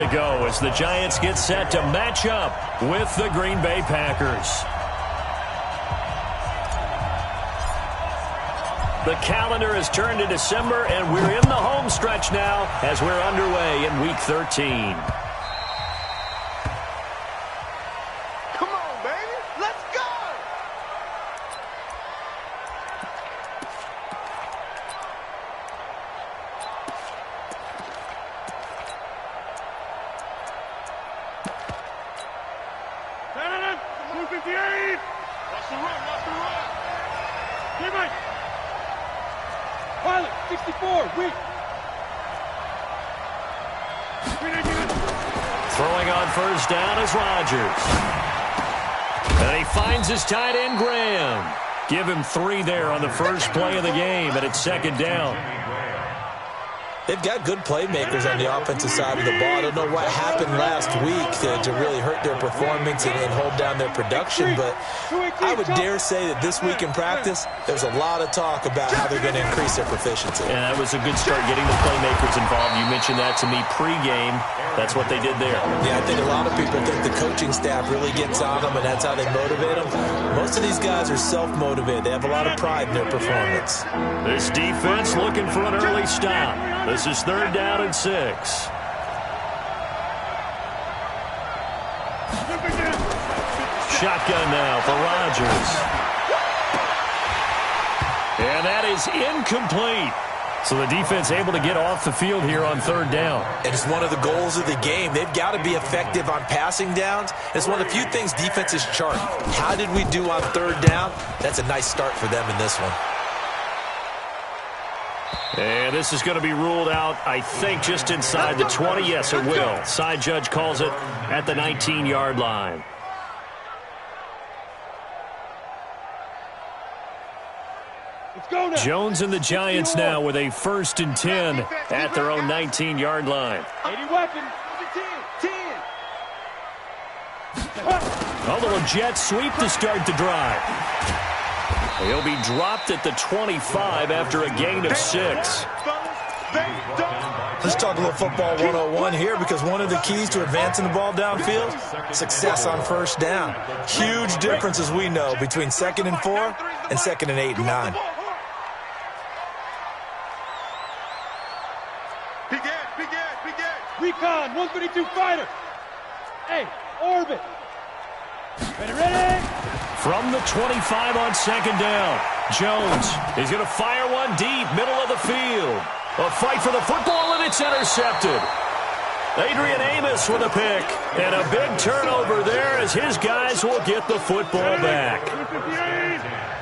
Go as the Giants get set to match up with the Green Bay Packers. The calendar has turned to December, and we're in the home stretch now as we're underway in Week 13. Come on, baby. Let's go! Watch the run, watch the run. Give it. Pilot, 64, weak. Throwing on first down is Rodgers. And he finds his tight end, Graham. Give him 3 there on the first play of the game, and it's second down. They've got good playmakers on the offensive side of the ball. I don't know what happened last week to really hurt their performance and hold down their production, but I would dare say that this week in practice, there's a lot of talk about how they're going to increase their proficiency. And that was a good start, getting the playmakers involved. You mentioned that to me pregame. That's what they did there. Yeah, I think a lot of people think the coaching staff really gets on them, and that's how they motivate them. Most of these guys are self-motivated. They have a lot of pride in their performance. This defense looking for an early stop. This is third down and 6. Shotgun now for Rodgers. And that is incomplete. So the defense able to get off the field here on third down. And it's one of the goals of the game. They've got to be effective on passing downs. It's one of the few things defenses chart. How did we do on third down? That's a nice start for them in this one. And this is going to be ruled out, I think, just inside the 20. Yes, it will. Side judge calls it at the 19-yard line. Jones and the Giants now with a 1st and 10 at their own 19-yard line. 80 weapons. 10. A little jet sweep to start the drive. He'll be dropped at the 25 after a gain of 6. Let's talk a little football 101 here, because one of the keys to advancing the ball downfield, success on first down. Huge difference, as we know, between 2nd and 4 and 2nd and 8 and 9. Recon, 132 fighter. Hey, orbit. Ready? From the 25 on second down, Jones is going to fire one deep, middle of the field. A fight for the football, and it's intercepted. Adrian Amos with a pick, and a big turnover there as his guys will get the football back.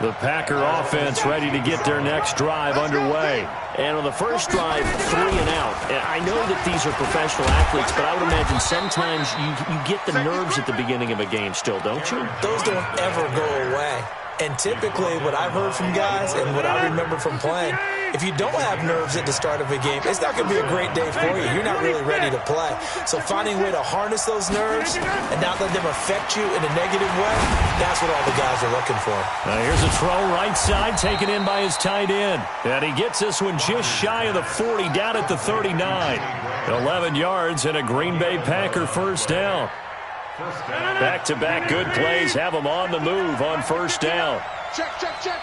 The Packer offense ready to get their next drive underway. And on the first drive, 3 and out. And I know that these are professional athletes, but I would imagine sometimes you get the nerves at the beginning of a game still, don't you? Those don't ever go away. And typically what I've heard from guys and what I remember from playing, if you don't have nerves at the start of a game, it's not going to be a great day for you. You're not really ready to play. So finding a way to harness those nerves and not let them affect you in a negative way, that's what all the guys are looking for. Now here's a throw right side taken in by his tight end. And he gets this one just shy of the 40, down at the 39. 11 yards and a Green Bay Packer first down. Back-to-back good plays have them on the move on first down. Check. Kill. Turn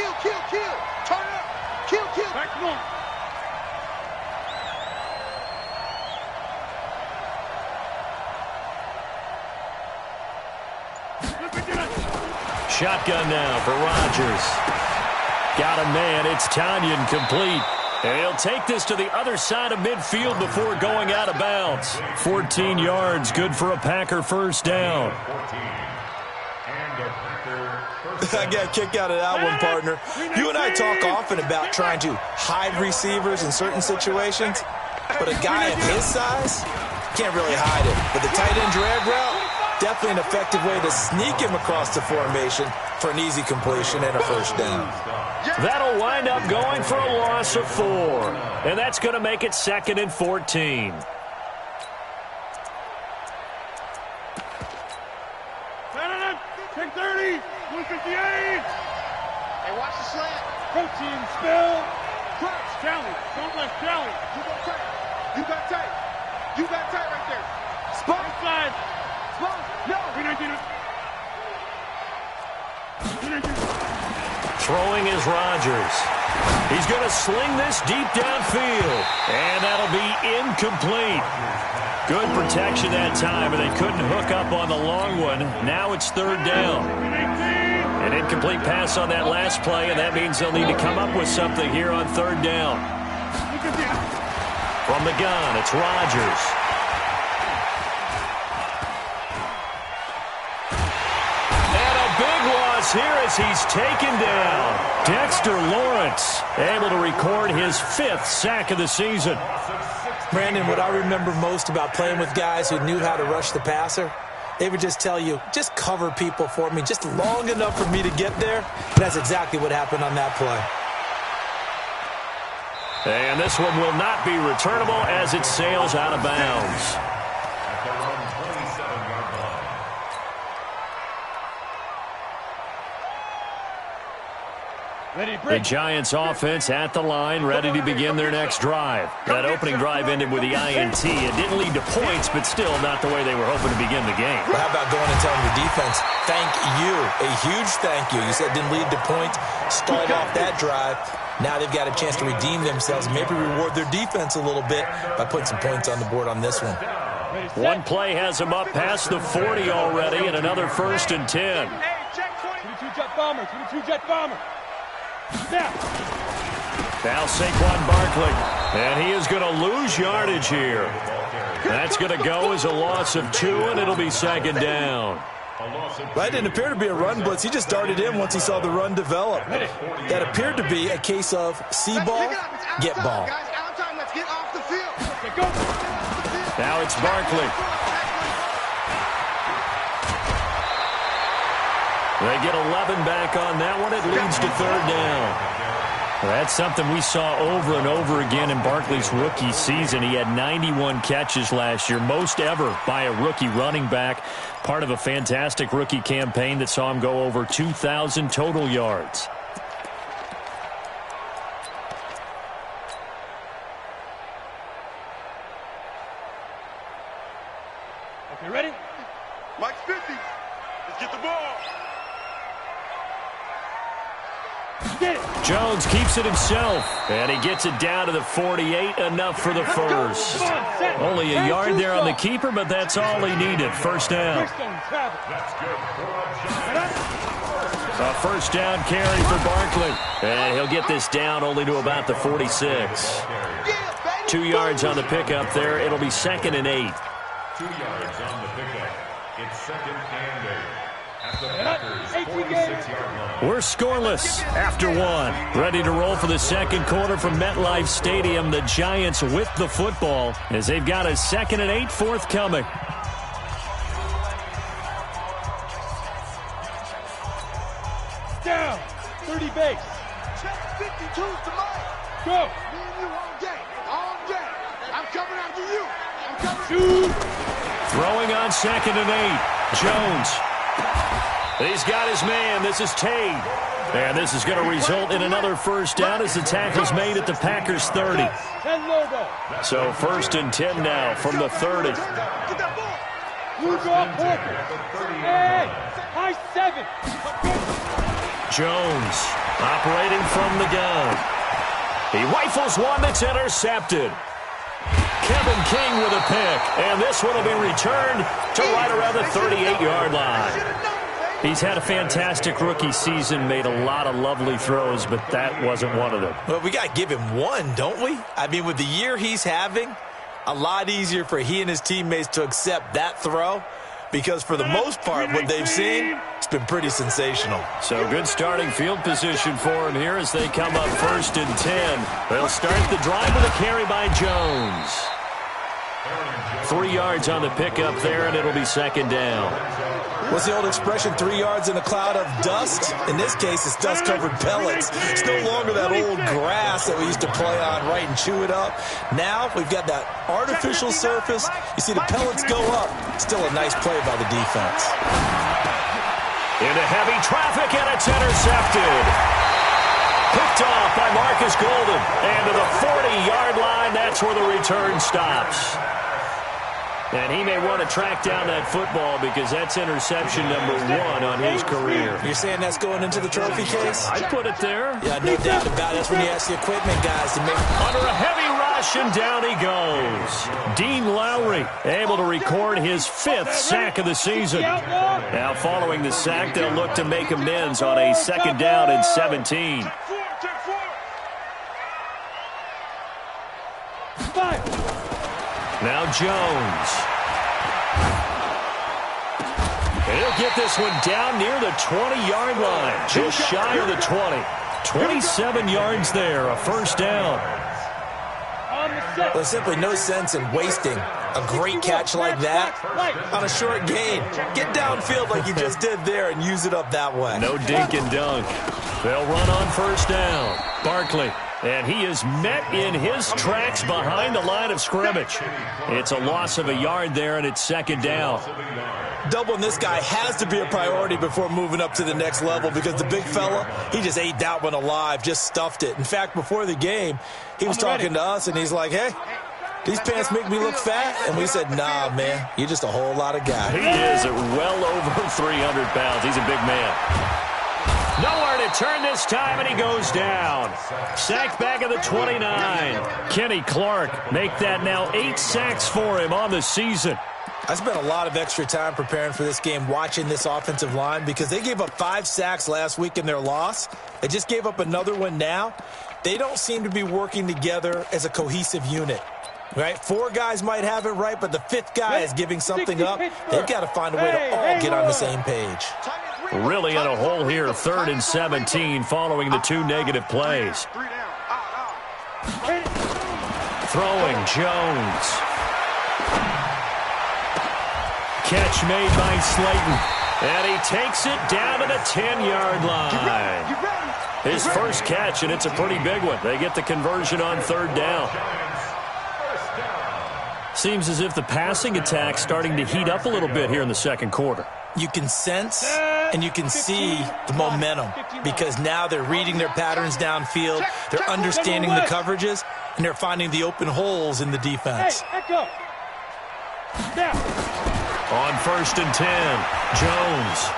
it up. Kill. Back to one. Shotgun now for Rodgers. Got a man. It's Tanyan complete. And he'll take this to the other side of midfield before going out of bounds. 14 yards, good for a Packer first down. I got a kick out of that one, partner. You and I talk often about trying to hide receivers in certain situations, but a guy of his size can't really hide it. But the tight end drag route, definitely an effective way to sneak him across the formation for an easy completion and a first down. That'll wind up going for a loss of 4. And that's going to make it 2nd and 14. 10-30, 158. Hey, watch the slant. Protein spill. Crouch, Callie. Don't let Callie. You got tape. You got tight right there. Spot. Inside. Spot. No. Throwing is Rodgers. He's going to sling this deep downfield. And that'll be incomplete. Good protection that time, but they couldn't hook up on the long one. Now it's third down. An incomplete pass on that last play, and that means they'll need to come up with something here on third down. From the gun, it's Rodgers. And a big loss here as he's taken down. Dexter Lawrence able to record his 5th sack of the season. Brandon, what I remember most about playing with guys who knew how to rush the passer, they would just tell you, just cover people for me, just long enough for me to get there. And that's exactly what happened on that play. And this one will not be returnable as it sails out of bounds. The Giants offense at the line, ready to begin their next drive. That opening drive ended with the INT. It didn't lead to points, but still not the way they were hoping to begin the game. Well, how about going and telling your defense, thank you, a huge thank you. You said it didn't lead to points, start off that drive. Now they've got a chance to redeem themselves, maybe reward their defense a little bit by putting some points on the board on this one. One play has them up past the 40 already, and another 1st and 10. Hey, check 22 jet bomber, 22 jet bomber. Now Saquon Barkley, and he is going to lose yardage here. That's going to go as a loss of 2, and it'll be 2nd down. That didn't appear to be a run blitz. He just darted in once he saw the run develop. That appeared to be a case of see ball, get ball. Now it's Barkley. They get 11 back on that one. It leads to 3rd down. Well, that's something we saw over and over again in Barkley's rookie season. He had 91 catches last year, most ever by a rookie running back. Part of a fantastic rookie campaign that saw him go over 2,000 total yards. Okay, ready? Mike's 50. Let's get the ball. Jones keeps it himself, and he gets it down to the 48, enough for the first. Only a yard there on the keeper, but that's all he needed. 1st down. A 1st down carry for Barkley, and he'll get this down only to about the 46. 2 yards on the pickup there. It'll be 2nd and 8. 2 yards on the pickup. It's 2nd and 8. At the Packers' 46-yard line. We're scoreless after 1. Ready to roll for the 2nd quarter from MetLife Stadium. The Giants with the football as they've got a 2nd and 8 forthcoming. Down. 30 base. Check 52's to Mike. Go. Me and you all day. All day. I'm coming after you. I'm coming. Shoot. Throwing on 2nd and 8. Jones. He's got his man. This is Tate. And this is going to result in another 1st down as the tackle's made at the Packers' 30. 10 Lobo. So 1st and 10 now from the 30. Get that ball. Blue ball Porter. Hey. High 7. Jones operating from the gun. He rifles one that's intercepted. Kevin King with a pick, and this one will be returned to right around the 38-yard line. He's had a fantastic rookie season, made a lot of lovely throws, but that wasn't one of them. Well, we got to give him one, don't we? I mean, with the year he's having, a lot easier for he and his teammates to accept that throw because for the most part, what they've seen, it's been pretty sensational. So good starting field position for him here as they come up 1st and 10. They'll start the drive with a carry by Jones. 3 yards on the pickup there, and it'll be 2nd down. What's the old expression, 3 yards in a cloud of dust? In this case, it's dust-covered pellets. It's no longer that old grass that we used to play on, right, and chew it up. Now we've got that artificial surface. You see the pellets go up. Still a nice play by the defense. Into heavy traffic, and it's intercepted. Picked off by Marcus Golden. And to the 40-yard line, that's where the return stops. And he may want to track down that football because that's interception number 1 on his career. You're saying that's going into the trophy case? I'd put it there. Yeah, no doubt about it. That's when you ask the equipment guys to make... Under a heavy rush, and down he goes. Dean Lowry able to record his 5th sack of the season. Now following the sack, they'll look to make amends on a 2nd down and 17. Now Jones. He'll get this one down near the 20-yard line, just shy of the 20. 27 yards there, a 1st down. There's simply no sense in wasting a great catch like that on a short gain. Get downfield like you just did there and use it up that way. No dink and dunk. They'll run on 1st down. Barkley. And he is met in his tracks behind the line of scrimmage. It's a loss of a yard there, and it's 2nd down. Doubling this guy has to be a priority before moving up to the next level because the big fella, he just ate that one alive, just stuffed it. In fact, before the game, he was talking to us, and he's like, hey, these pants make me look fat. And we said, nah, man, you're just a whole lot of guy. He is well over 300 pounds. He's a big man. Nowhere to turn this time, and he goes down. Sacked back at the 29. Kenny Clark make that now 8 sacks for him on the season. I spent a lot of extra time preparing for this game watching this offensive line because they gave up 5 sacks last week in their loss. They just gave up another one now. They don't seem to be working together as a cohesive unit. Right? 4 guys might have it right, but the 5th guy is giving something up. They've got to find a way to all get on the same page. Really in a hole here, 3rd and 17 following the 2 negative plays. Throwing Jones. Catch made by Slayton. And he takes it down to the 10-yard line. His first catch, and it's a pretty big one. They get the conversion on 3rd down. Seems as if the passing attack's starting to heat up a little bit here in the 2nd quarter. You can sense and you can see the momentum because now they're reading their patterns downfield, they're understanding the coverages, and they're finding the open holes in the defense. On 1st and 10, Jones.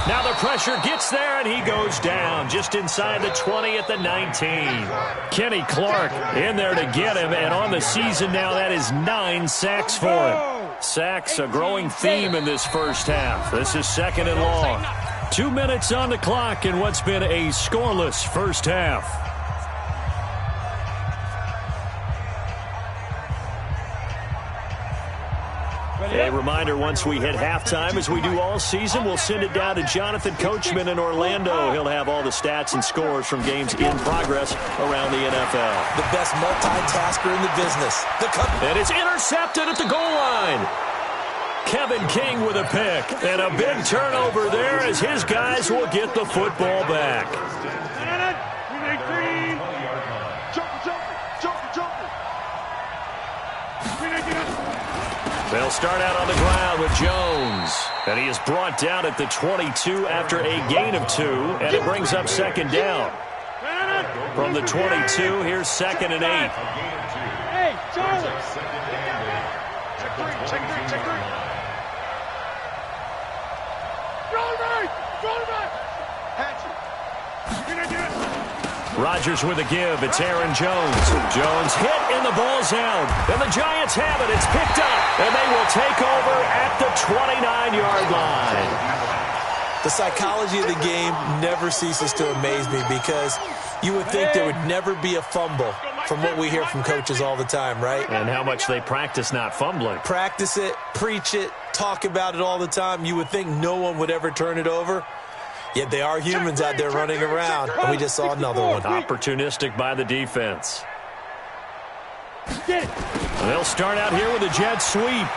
Now the pressure gets there, and he goes down just inside the 20 at the 19. Kenny Clark in there to get him, and on the season now, that is 9 sacks for him. Sacks, a growing theme in this first half. This is 2nd and long. 2 minutes on the clock in what's been a scoreless first half. A reminder, once we hit halftime, as we do all season, we'll send it down to Jonathan Coachman in Orlando. He'll have all the stats and scores from games in progress around the NFL. The best multitasker in the business. And it's intercepted at the goal line. Kevin King with a pick. And a big turnover there as his guys will get the football back. They'll start out on the ground with Jones. And he is brought down at the 22 after a gain of 2. And it brings up 2nd down. From the 22, here's 2nd and 8. Hey, Charlie. Check 3. Roll right. Rodgers with a give. It's Aaron Jones. Jones hit and the ball's out. And the Giants have it. It's picked up. And they will take over at the 29-yard line. The psychology of the game never ceases to amaze me because you would think there would never be a fumble from what we hear from coaches all the time, right? And how much they practice not fumbling. Practice it, preach it, talk about it all the time. You would think no one would ever turn it over. Yet they are humans out there running around, and we just saw another one. Opportunistic by the defense. They'll start out here with a jet sweep.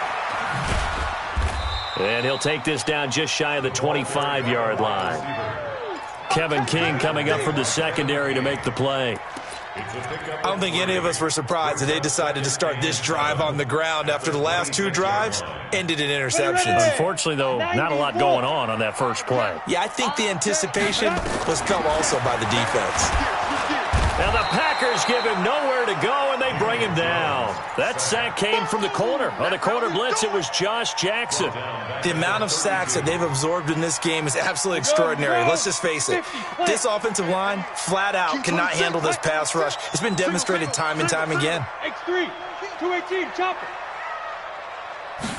And he'll take this down just shy of the 25-yard line. Kevin King coming up from the secondary to make the play. I don't think any of us were surprised that they decided to start this drive on the ground after the last 2 drives ended in interceptions. Unfortunately, though, not a lot going on that first play. Yeah, I think the anticipation was come also by the defense. Now the Packers give him nowhere to go, and they bring him down. That sack came from the corner. On the corner blitz, it was Josh Jackson. The amount of sacks that they've absorbed in this game is absolutely extraordinary. Let's just face it. This offensive line, flat out, cannot handle this pass rush. It's been demonstrated time and time again. X3, 218, chopper.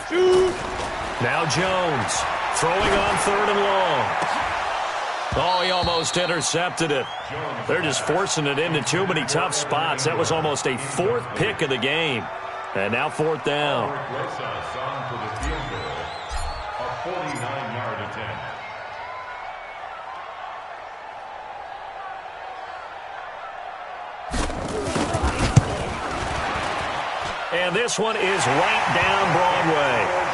Shoot. Now Jones throwing on 3rd and long. Oh, he almost intercepted it. They're just forcing it into too many tough spots. That was almost a 4th pick of the game. And now 4th down. A 49-yard attempt. And this one is right down Broadway.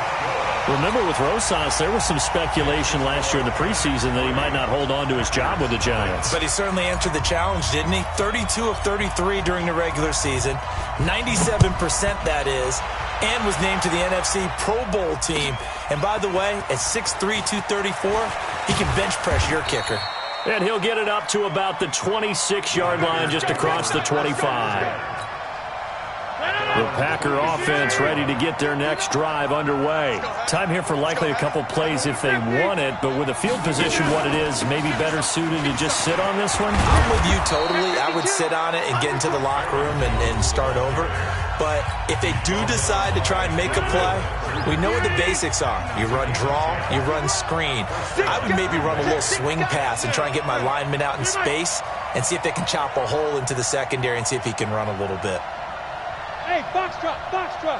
Remember, with Rosas, there was some speculation last year in the preseason that he might not hold on to his job with the Giants. But he certainly answered the challenge, didn't he? 32 of 33 during the regular season, 97% that is, and was named to the NFC Pro Bowl team. And by the way, at 6'3", 234, he can bench press your kicker. And he'll get it up to about the 26-yard line just across the 25. The Packer offense ready to get their next drive underway. Time here for likely a couple plays if they want it, but with the field position what it is, maybe better suited to just sit on this one? I'm with you totally. I would sit on it and get into the locker room and start over. But if they do decide to try and make a play, we know what the basics are. You run draw, you run screen. I would maybe run a little swing pass and try and get my lineman out in space and see if they can chop a hole into the secondary and see if he can run a little bit. Hey, box truck, box truck.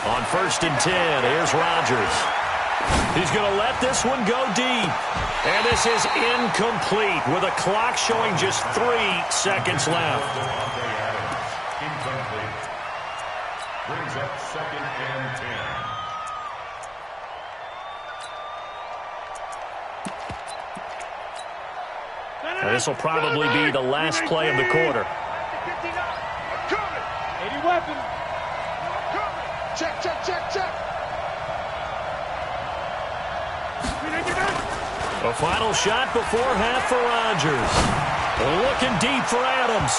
On 1st and 10, here's Rodgers. He's going to let this one go deep. And this is incomplete with a clock showing just 3 seconds left. Incomplete. Brings up 2nd and 10. This will probably be the last play of the quarter. 80 weapon. Check, check, check, check. A final shot before half for Rodgers. Looking deep for Adams.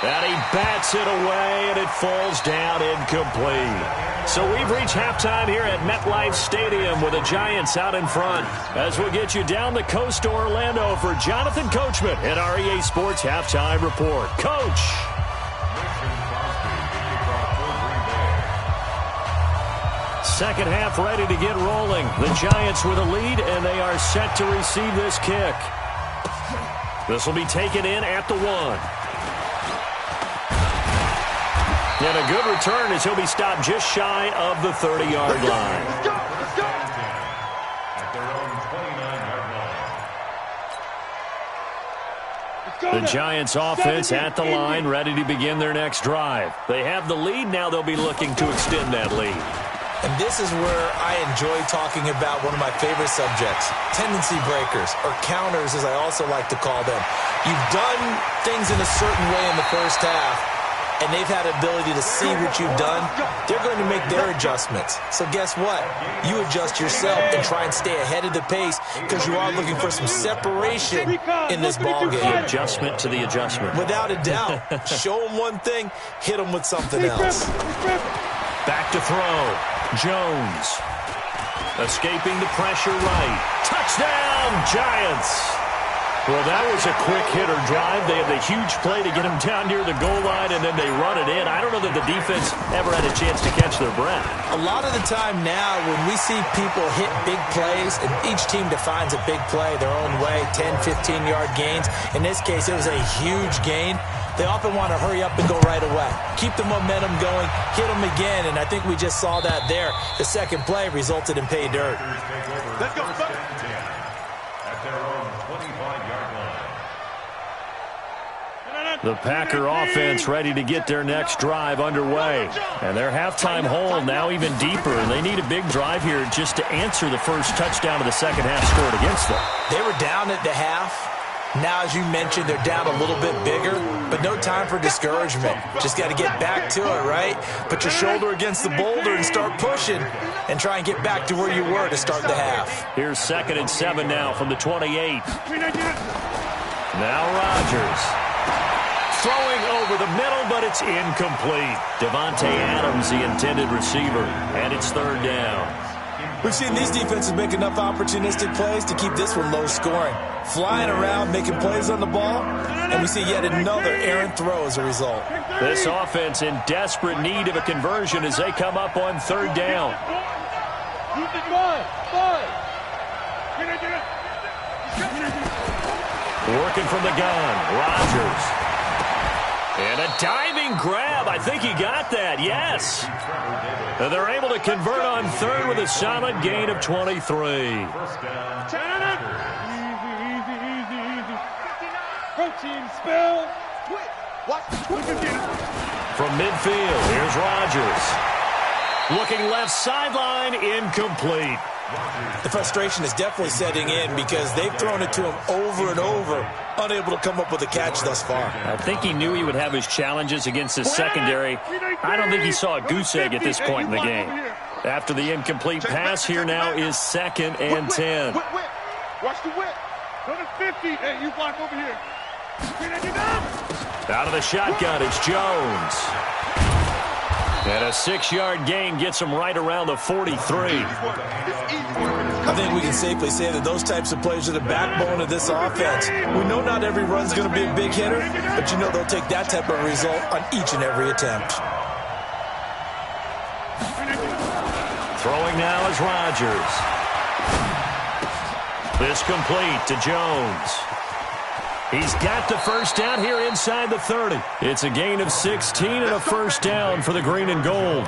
And he bats it away, and it falls down incomplete. So we've reached halftime here at MetLife Stadium with the Giants out in front. As we'll get you down the coast to Orlando for Jonathan Coachman at our EA Sports Halftime Report. Coach. Second half ready to get rolling. The Giants with a lead, and they are set to receive this kick. This will be taken in at the 1. And a good return as he'll be stopped just shy of the 30-yard line. Let's go, let's go. At their own 29-yard line. The Giants offense at the line, ready to begin their next drive. They have the lead. Now they'll be looking to extend that lead. And this is where I enjoy talking about one of my favorite subjects, tendency breakers, or counters as I also like to call them. You've done things in a certain way in the first half, and they've had ability to see what you've done. They're going to make their adjustments. So guess what? You adjust yourself and try and stay ahead of the pace because you are looking for some separation in this ballgame. The adjustment to the adjustment. Without a doubt. Show them one thing, hit them with something else. Back to throw. Jones. Escaping the pressure right. Touchdown, Giants. Well, that was a quick hitter drive. They had the huge play to get him down near the goal line, and then they run it in. I don't know that the defense ever had a chance to catch their breath. A lot of the time now when we see people hit big plays, and each team defines a big play their own way, 10, 15-yard gains. In this case, it was a huge gain. They often want to hurry up and go right away. Keep the momentum going, hit them again, and I think we just saw that there. The second play resulted in pay dirt. Let's go, let's go. At their own 25-yard line. The Packer offense ready to get their next drive underway. And their halftime hole now even deeper. And they need a big drive here just to answer the first touchdown of the second half scored against them. They were down at the half. Now, as you mentioned, they're down a little bit bigger, but no time for discouragement. Just got to get back to it, right? Put your shoulder against the boulder and start pushing and try and get back to where you were to start the half. Here's 2nd and 7 now from the 28. Now Rodgers. Throwing over the middle, but it's incomplete. Devontae Adams, the intended receiver, and it's third down. We've seen these defenses make enough opportunistic plays to keep this one low scoring. Flying around, making plays on the ball, and we see yet another errant throw as a result. This offense in desperate need of a conversion as they come up on third down. Working from the gun, Rodgers. And a diving grab. I think he got that, yes. And they're able to convert on third with a solid gain of 23. Protein spill. From midfield, here's Rodgers. Looking left sideline, incomplete. The frustration is definitely setting in because they've thrown it to him over and over, unable to come up with a catch thus far. I think he knew he would have his challenges against his secondary. I don't think he saw a goose egg at this point in the game. After the incomplete pass, here now is 2nd and 10. Watch the whip. Go to 50. Hey, you block over here. Out of the shotgun, it's Jones. And a 6-yard gain gets him right around the 43. I think we can safely say that those types of plays are the backbone of this offense. We know not every run's going to be a big hitter, but you know they'll take that type of result on each and every attempt. Throwing now is Rodgers. This complete to Jones. He's got the first down here inside the 30. It's a gain of 16 and a first down for the green and gold.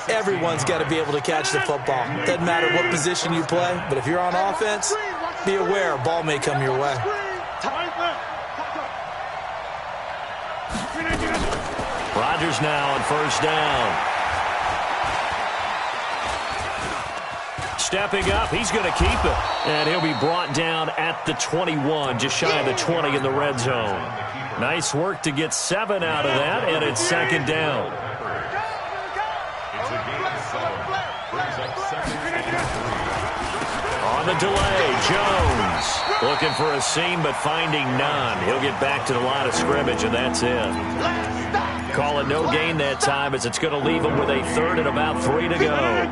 Everyone's got to be able to catch the football. Doesn't matter what position you play, but if you're on offense, be aware a ball may come your way. Rodgers now on first down. Stepping up, he's going to keep it. And he'll be brought down at the 21, just shy of the 20 in the red zone. Nice work to get 7 out of that, and it's 2nd down. On the delay, Jones looking for a seam but finding none. He'll get back to the line of scrimmage, and that's it. Call it no gain that time as it's going to leave him with a 3rd and about 3 to go.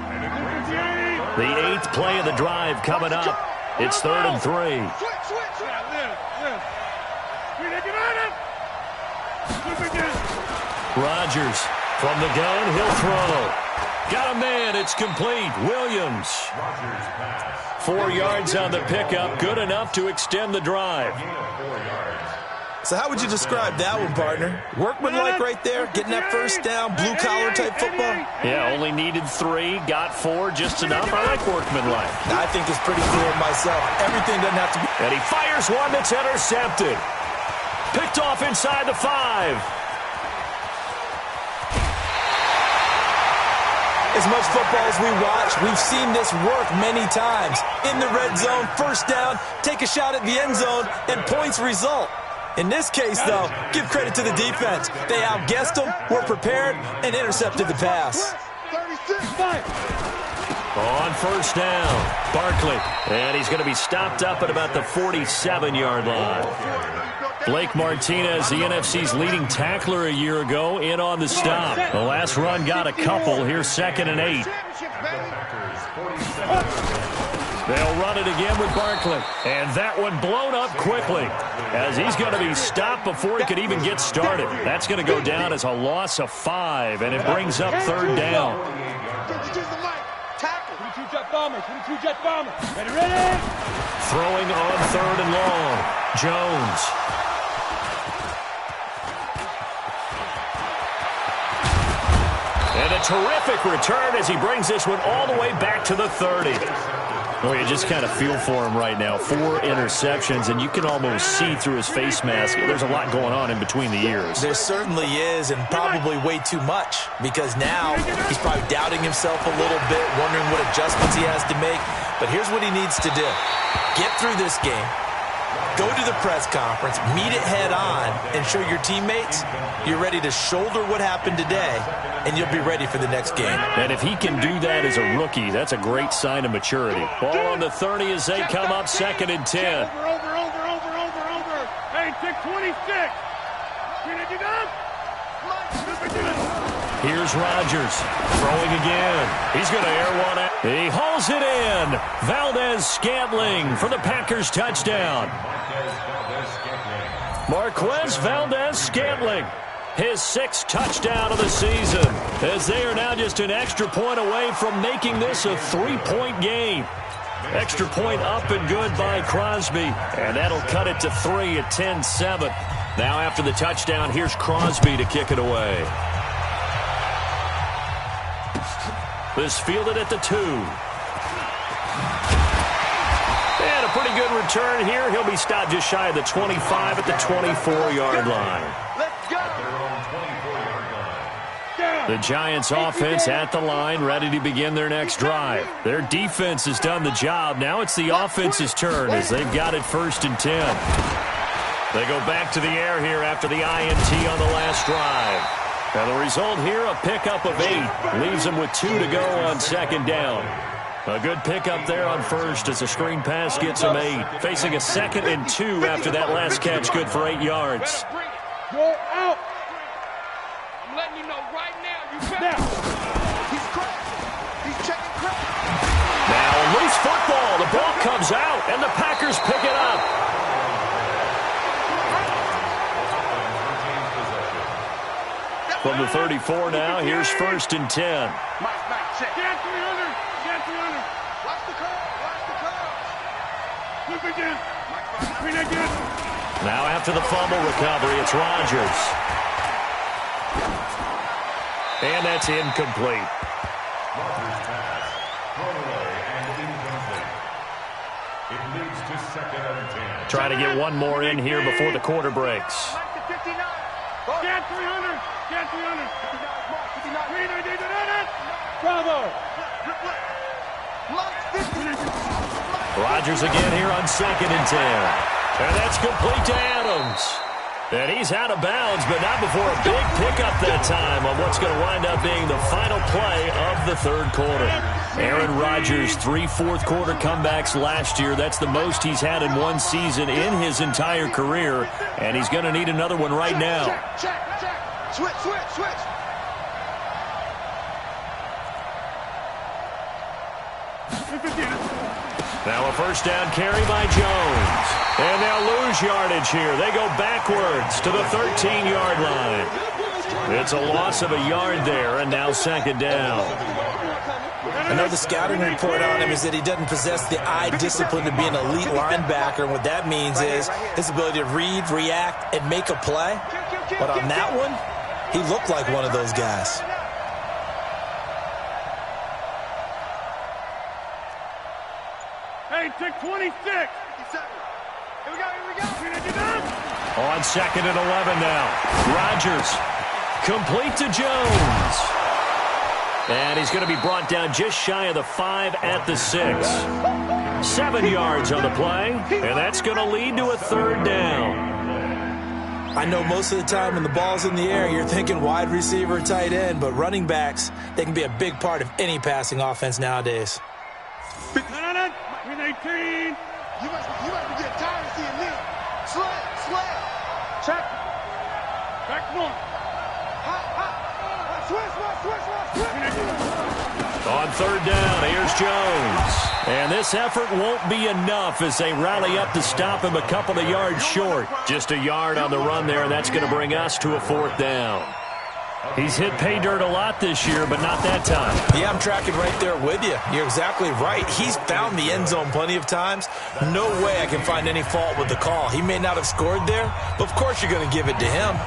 The 8th play of the drive coming up. It's 3rd and 3. Rodgers from the gun, he'll throw. Got a man, it's complete. Williams. 4 yards on the pickup, good enough to extend the drive. So how would you describe that one, partner? Workmanlike right there, getting that first down, blue-collar type football? Yeah, only needed 3, got 4, just enough. I like workmanlike. I think it's pretty clear myself. Everything doesn't have to be... And he fires one that's intercepted. Picked off inside the 5. As much football as we watch, we've seen this work many times. In the red zone, first down, take a shot at the end zone, and points result. In this case, though, give credit to the defense. They outguessed them, were prepared, and intercepted the pass. On first down, Barkley. And he's going to be stopped up at about the 47-yard line. Blake Martinez, the NFC's leading tackler a year ago, in on the stop. The last run got a couple. Here's 2nd and 8. They'll run it again with Barkley. And that one blown up quickly as he's going to be stopped before he could even get started. That's going to go down as a loss of 5, and it brings up 3rd down. Throwing on 3rd and long. Jones. And a terrific return as he brings this one all the way back to the 30. Well, you just kind of feel for him right now. 4 interceptions, and you can almost see through his face mask. There's a lot going on in between the ears. There certainly is, and probably way too much, because now he's probably doubting himself a little bit, wondering what adjustments he has to make. But here's what he needs to do. Get through this game. Go to the press conference, meet it head on, and show your teammates you're ready to shoulder what happened today, and you'll be ready for the next game. And if he can do that as a rookie, that's a great sign of maturity. Ball on the 30 as they come up 2nd and 10. Over. Hey, take 20 26. Here's Rodgers throwing again. He's going to air one out. He hauls it in. Valdez-Scantling for the Packers touchdown. Marquez Valdez-Scantling, his 6th touchdown of the season, as they are now just an extra point away from making this a 3-point game. Extra point up and good by Crosby, and that'll cut it to 3 at 10-7. Now after the touchdown, here's Crosby to kick it away. This fielded at the 2. And a pretty good return here. He'll be stopped just shy of the 25 at the 24-yard line. Let's go. The Giants offense at the line, ready to begin their next drive. Their defense has done the job. Now it's the offense's turn as they've got it 1st and 10. They go back to the air here after the INT on the last drive. Now the result here, a pickup of 8. Leaves them with 2 to go on 2nd down. A good pickup there on 1st as the screen pass gets them 8. Facing a 2nd and 2 after that last catch, good for 8 yards. Go out. I'm letting you know right now. You better. He's cracked. He's checking crack. Now a loose football. The ball comes out, and the Packers pick it up. From the 34 now, here's 1st and 10. Mike, check. Get 300. Get 300. Watch the curve. Watch the curve. Flip again. Green again. Now after the fumble recovery, it's Rodgers. And that's incomplete. Rodgers pass. Thrown away and incomplete. It leads to 2nd and 10. Trying to get one more in here before the quarter breaks. Mike to 59. Get 300. Get 300. 59. Green again. Bravo. Mike 50. Rodgers again here on 2nd and 10. And that's complete to Adams. And he's out of bounds, but not before a big pickup that time on what's going to wind up being the final play of the 3rd quarter. Aaron Rodgers, 3 fourth-quarter comebacks last year. That's the most he's had in one season in his entire career, and he's going to need another one right now. Check. Switch. Now a 1st down carry by Jones. And they'll lose yardage here. They go backwards to the 13-yard line. It's a loss of a yard there, and now 2nd down. I know the scouting report on him is that he doesn't possess the eye discipline to be an elite linebacker, and what that means is his ability to read, react, and make a play. But on that one, he looked like one of those guys. Hey, take 26. Here we go. On 2nd and 11 now. Rodgers complete to Jones. And he's going to be brought down just shy of the 5 at the 6. 7 yards on the play, and that's going to lead to a 3rd down. I know most of the time when the ball's in the air, you're thinking wide receiver, tight end, but running backs, they can be a big part of any passing offense nowadays. Green 18. You might be getting tired of seeing me. Slam. Check. Back 1. Switch. On 3rd down, here's Jones. And this effort won't be enough as they rally up to stop him a couple of yards short. Just a yard on the run there, and that's going to bring us to a 4th down. He's hit pay dirt a lot this year, but not that time. Yeah, I'm tracking right there with you. You're exactly right. He's found the end zone plenty of times. No way I can find any fault with the call. He may not have scored there, but of course you're going to give it to him.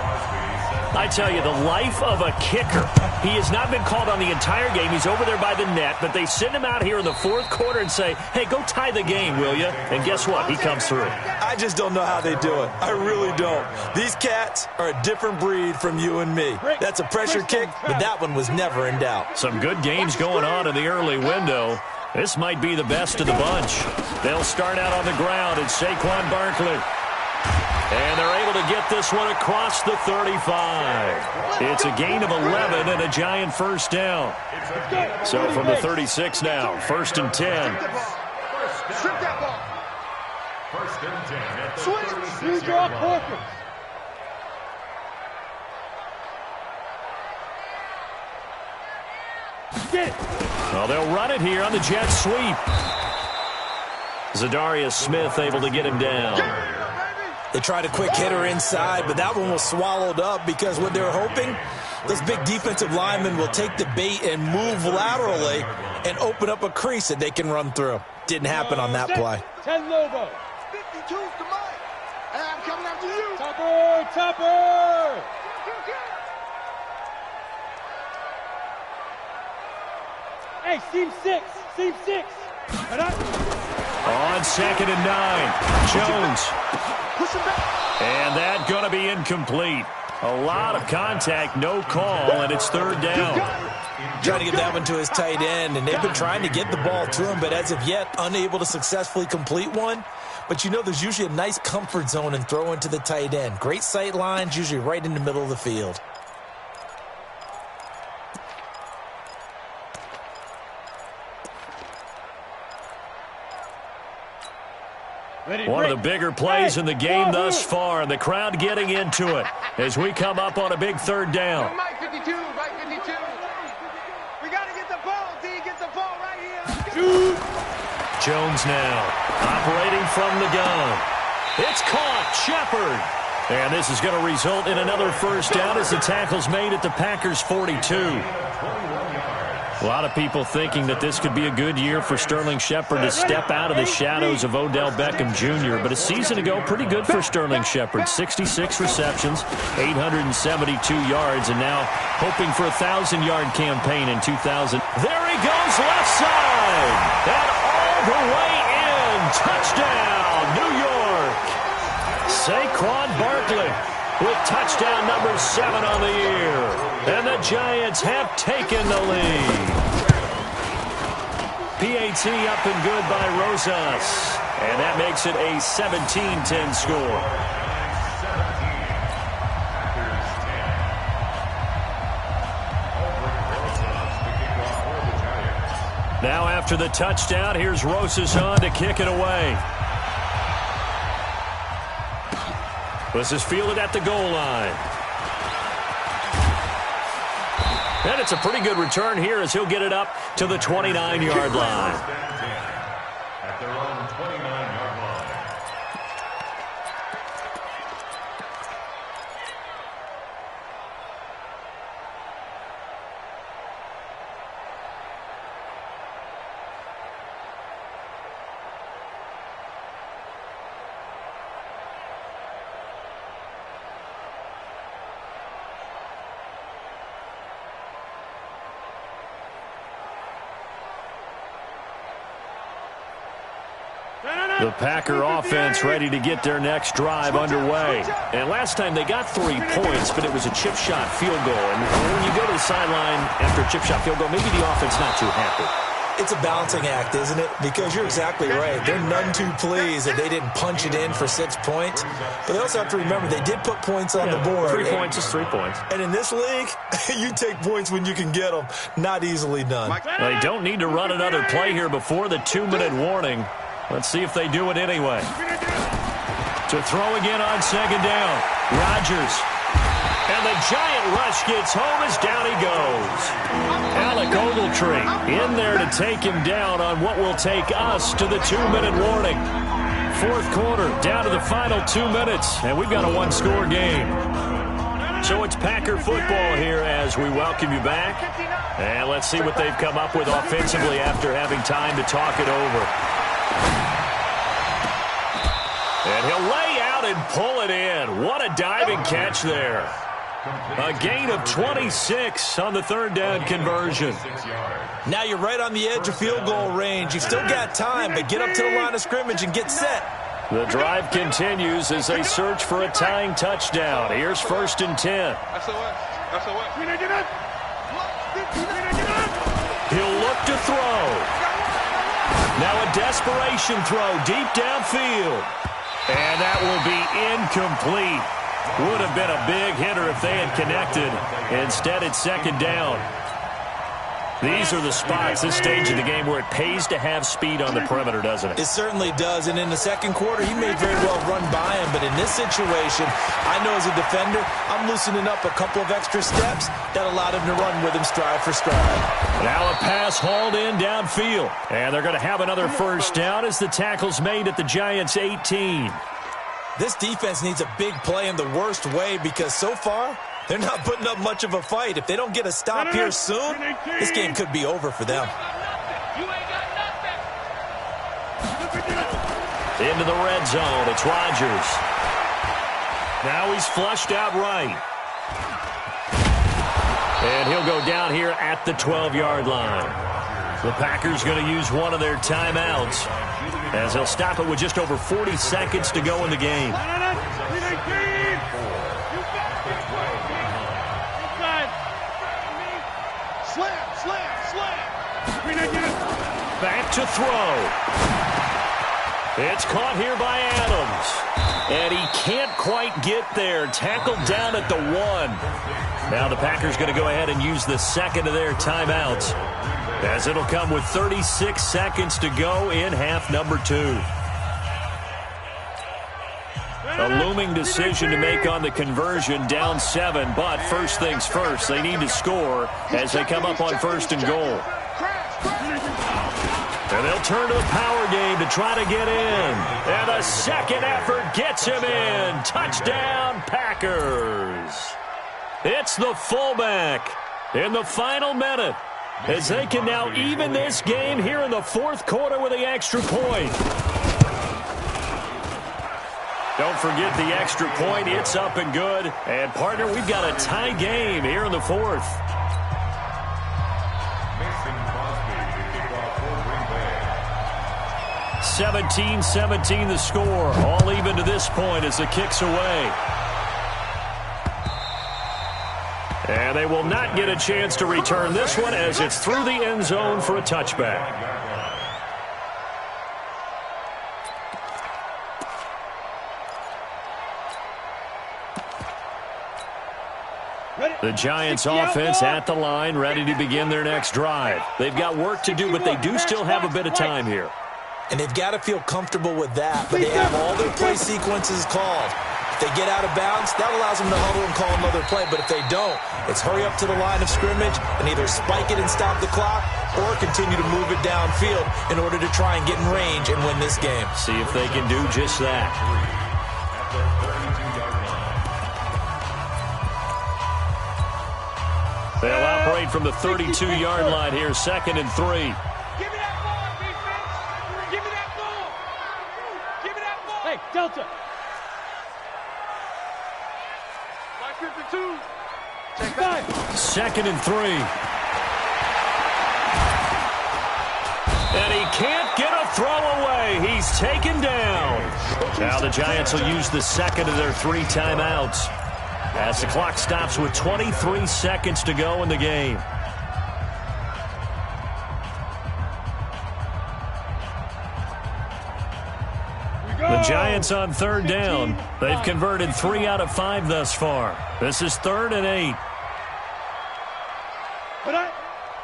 I tell you, the life of a kicker. He has not been called on the entire game. He's over there by the net, but they send him out here in the 4th quarter and say, hey, go tie the game, will you? And guess what? He comes through. I just don't know how they do it. I really don't. These cats are a different breed from you and me. That's a pressure kick, but that one was never in doubt. Some good games going on in the early window. This might be the best of the bunch. They'll start out on the ground, and Saquon Barkley. And they're able to get this one across the 35. It's a gain of 11 and a Giant 1st down. So from the 36 now, 1st and 10. Strip that ball. 1st and 10 at the You 36-yard draw line. corker. Well, they'll run it here on the jet sweep. Zadarius Smith able to get him down. They tried a quick hitter inside, but that one was swallowed up because what they were hoping, those big defensive linemen will take the bait and move laterally and open up a crease that they can run through. Didn't happen on that play. 10 logo. 52's to mine. And I'm coming after you. Topper! Hey, seam 6. On 2nd and 9, Jones. Push him back. And that going to be incomplete. A lot of contact, no call, and it's 3rd down. Trying to get that one to his tight end, and they've been trying to get the ball to him, but as of yet, unable to successfully complete one. But you know there's usually a nice comfort zone in throwing to the tight end. Great sight lines, usually right in the middle of the field. One of the bigger plays in the game thus far, and the crowd getting into it as we come up on a big 3rd down. Mike 52. We got to get the ball, D. Get the ball right here. Jones now operating from the gun. It's caught. Shepard. And this is going to result in another 1st down as the tackle's made at the Packers' 42. A lot of people thinking that this could be a good year for Sterling Shepard to step out of the shadows of Odell Beckham Jr. But a season ago, pretty good for Sterling Shepard. 66 receptions, 872 yards, and now hoping for a 1,000-yard campaign in 2000. There he goes, left side, and all the way in. Touchdown, New York. Saquon Barkley with touchdown number 7 on the year. And the Giants have taken the lead. PAT up and good by Rosas. And that makes it a 17-10 score. Now after the touchdown, here's Rosas on to kick it away. This is fielded at the goal line. And it's a pretty good return here as he'll get it up to the 29-yard line. At their own 29-yard line. The Packer offense ready to get their next drive underway. And last time they got 3 points, but it was a chip shot field goal. And when you go to the sideline after a chip shot field goal, maybe the offense not too happy. It's a balancing act, isn't it? Because you're exactly right. They're none too pleased that they didn't punch it in for 6 points. But they also have to remember they did put points on the board. 3 points is 3 points. And in this league, you take points when you can get them. Not easily done. They don't need to run another play here before the 2-minute warning. Let's see if they do it anyway. To throw again on 2nd down. Rodgers. And the giant rush gets home as down he goes. Alec Ogletree in there to take him down on what will take us to the 2-minute warning. 4th quarter, down to the final 2 minutes, and we've got a 1-score game. So it's Packer football here as we welcome you back. And let's see what they've come up with offensively after having time to talk it over. And he'll lay out and pull it in. What a diving catch there. A gain of 26 on the 3rd down conversion. Now you're right on the edge of field goal range. You've still got time, but get up to the line of scrimmage and get set. The drive continues as they search for a tying touchdown. Here's 1st and 10. He'll look to throw. Now a desperation throw deep downfield. And that will be incomplete. Would have been a big hitter if they had connected. Instead, it's 2nd down. These are the spots, this stage of the game, where it pays to have speed on the perimeter, doesn't it? It certainly does, and in the second quarter, he may very well run by him, but in this situation, I know as a defender, I'm loosening up a couple of extra steps that allowed him to run with him stride for stride. Now a pass hauled in downfield, and they're going to have another first down as the tackle's made at the Giants' 18. This defense needs a big play in the worst way because so far, they're not putting up much of a fight. If they don't get a stop here soon, this game could be over for them. You ain't got nothing. Into the red zone, it's Rodgers. Now he's flushed out right. And he'll go down here at the 12-yard line. The Packers going to use one of their timeouts as they'll stop it with just over 40 seconds to go in the game. Back to throw. It's caught here by Adams. And he can't quite get there. Tackled down at the 1. Now the Packers going to go ahead and use the second of their timeouts, as it'll come with 36 seconds to go in half number 2. A looming decision to make on the conversion, down 7, but first things first, they need to score as they come up on 1st and goal. And they'll turn to the power game to try to get in. And the second effort gets him in. Touchdown, Packers. It's the fullback in the final minute, as they can now even this game here in the 4th quarter with the extra point. Don't forget the extra point. It's up and good. And, partner, we've got a tie game here in the 4th. 17-17 the score. All even to this point as the kick's away. And they will not get a chance to return this one as it's through the end zone for a touchback. The Giants offense at the line, ready to begin their next drive. They've got work to do, but they do still have a bit of time here. And they've got to feel comfortable with that, but they have all their play sequences called. If they get out of bounds, that allows them to huddle and call another play, but if they don't, it's hurry up to the line of scrimmage and either spike it and stop the clock or continue to move it downfield in order to try and get in range and win this game. See if they can do just that. They'll operate from the 32-yard line here, 2nd and 3. Give me that ball, defense. Give me that ball. Give me that ball. Hey, Delta. Line 52. Check 5. 2nd and 3. And he can't get a throw away. He's taken down. Now the Giants will use the second of their 3 timeouts, as the clock stops with 23 seconds to go in the game. The Giants on 3rd down. They've converted 3 out of 5 thus far. This is 3rd and 8.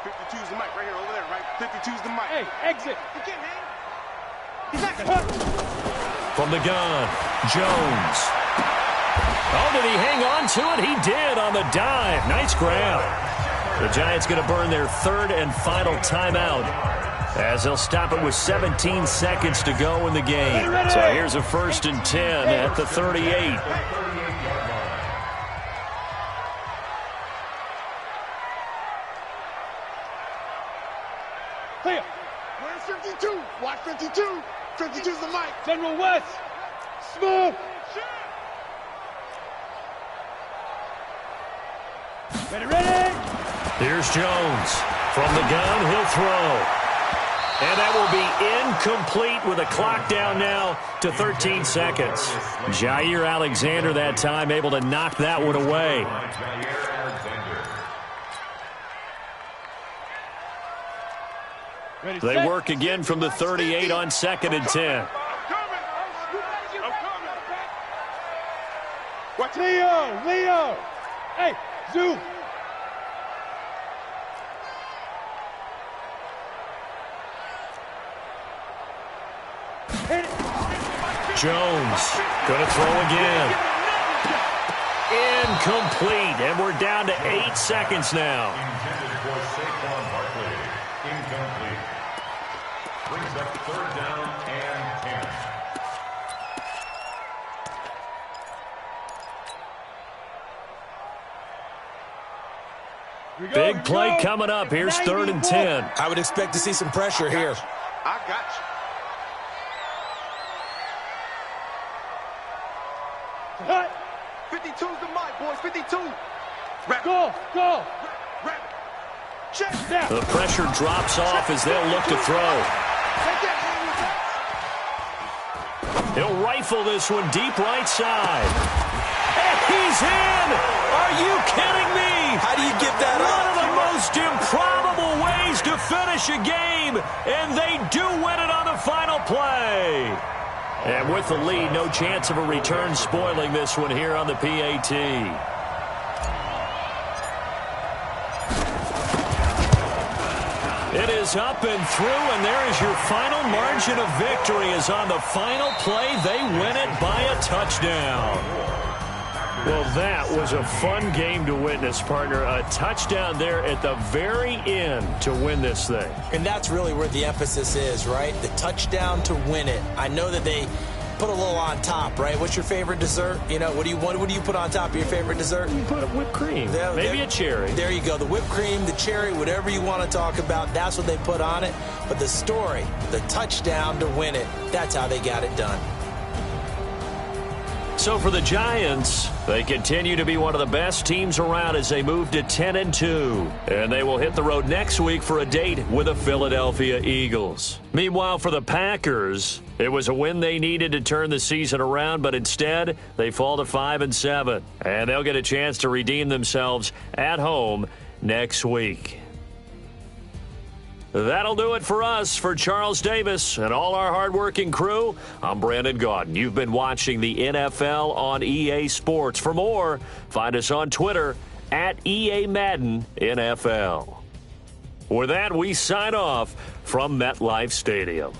52's the mic right here, over there, right? 52's the mic. Hey, exit. He can't hang. He's not gonna. From the gun, Jones. Oh, did he hang on to it? He did on the dive. Nice grab. The Giants going to burn their 3rd and final timeout, as they'll stop it with 17 seconds to go in the game. So here's a 1st and 10 at the 38. Clear. Where's 52? Watch 52. 52's the mic. General West. Smooth. Ready. Here's Jones. From the gun, he'll throw. And that will be incomplete with a clock down now to 13 seconds. Jair Alexander that time able to knock that one away. Ready, They set. work again from the 38 on 2nd and 10. Watch Leo. Hey, Zoo. Jones going to throw again. Incomplete, and we're down to 8 seconds now. Intended for Saquon Barkley. Incomplete. Brings up 3rd down and 10. Big play coming up. Here's 3rd and 10. I would expect to see some pressure here. I got you. 52's the mic, boys. 52. Go. Check. The pressure drops off as they'll look to throw. He'll rifle this one deep right side. And he's in! Are you kidding me? How do you give that up? One of the most improbable ways to finish a game, and they do win it on the final play. And with the lead, no chance of a return spoiling this one here on the PAT. It is up and through, and there is your final margin of victory. Is on the final play, they win it by a touchdown. Well, that was a fun game to witness, partner. A touchdown there at the very end to win this thing. And that's really where the emphasis is, right? The touchdown to win it. I know that they put a little on top, right? What's your favorite dessert? You know, what do you put on top of your favorite dessert? You put whipped cream, maybe a cherry. There you go. The whipped cream, the cherry, whatever you want to talk about, that's what they put on it. But the story, the touchdown to win it, that's how they got it done. So for the Giants, they continue to be one of the best teams around as they move to 10-2. And they will hit the road next week for a date with the Philadelphia Eagles. Meanwhile, for the Packers, it was a win they needed to turn the season around, but instead they fall to 5-7. And they'll get a chance to redeem themselves at home next week. That'll do it for us. For Charles Davis and all our hardworking crew, I'm Brandon Gaudin. You've been watching the NFL on EA Sports. For more, find us on Twitter at EA Madden NFL. With that, we sign off from MetLife Stadium.